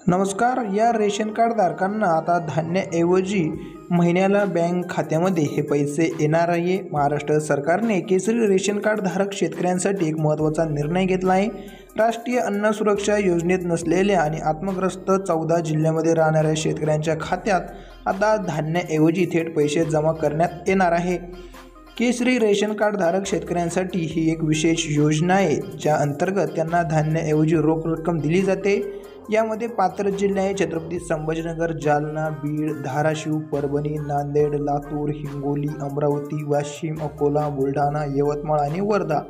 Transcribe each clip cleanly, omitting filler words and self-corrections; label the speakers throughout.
Speaker 1: नमस्कार. या ration card धारकांना आता धान्याऐवजी महिन्याला बँक खात्यामध्ये हे पैसे येणार आहे. महाराष्ट्र सरकारने केसरी रेशन कार्ड धारक शेतकऱ्यांसाठी एक महत्त्वाचा निर्णय घेतला आहे. राष्ट्रीय अन्न सुरक्षा योजनेत नसलेल्या आणि आत्मग्रस्त 14 जिल्ह्यामध्ये राहणाऱ्या शेतकऱ्यांच्या खात्यात आता धान्याऐवजी थेट पैसे जमा करण्यात येणार आहे. केसरी रेशन कार्ड धारक शेतकऱ्यांसाठी ही एक विशेष योजना आहे, ज्या अंतर्गत त्यांना धान्याऐवजी रोख रक्कम दिली जाते. यामध्ये पात्र जिल्हे आहे छत्रपती संभाजीनगर, जालना, बीड, धाराशिव, परभणी, नांदेड, लातूर, हिंगोली, अमरावती, वाशिम, अकोला, बुलढाणा, यवतमाळ आणि वर्धा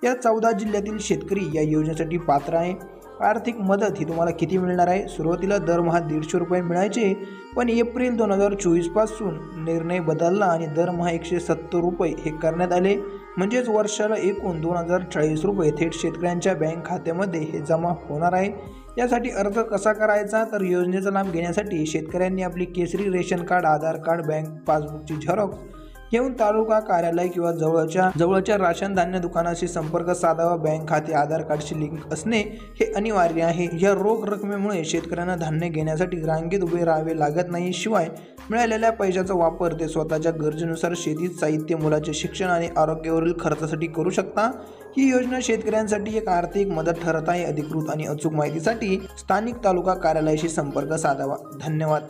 Speaker 1: या 14 जिल्ह्यातील शेतकरी या योजनेसाठी पात्र आहे. आर्थिक मदत ही तुम्हाला किती मिळणार आहे? सुरुवातीला दरमहा 150 रुपये मिळायचे, पण एप्रिल 2024 पासून निर्णय बदलला आणि दरमहा 170 रुपये हे करण्यात आले. म्हणजेच वर्षाला एकूण 2040 रुपये थेट शेतकऱ्यांच्या बँक खात्यामध्ये हे जमा होणार आहे. यासाठी अर्ज कसा करायचा? तर योजनेचा लाभ घेण्यासाठी शेतकऱ्यांनी आपली केसरी रेशन कार्ड, आधार कार्ड, बँक पासबुकची झेरॉक्स घेऊन तालुका कार्यालय किंवा जवळच्या राशन धान्य दुकानाशी संपर्क साधावा. बँक खाते आधार कार्डशी लिंक असणे हे अनिवार्य आहे. या रोख रकमेमुळे शेतकऱ्यांना धान्य घेण्यासाठी रांगेत उभे राहावे लागत नाही. शिवाय मिळालेल्या पैशाचा वापर ते स्वतःच्या गरजेनुसार शेती साहित्य, मुलाचे शिक्षण आणि आरोग्यावरील खर्चासाठी करू शकता. ही योजना शेतकऱ्यांसाठी एक आर्थिक मदत ठरत आहे. अधिकृत आणि अचूक माहितीसाठी स्थानिक तालुका कार्यालयाशी संपर्क साधावा. धन्यवाद.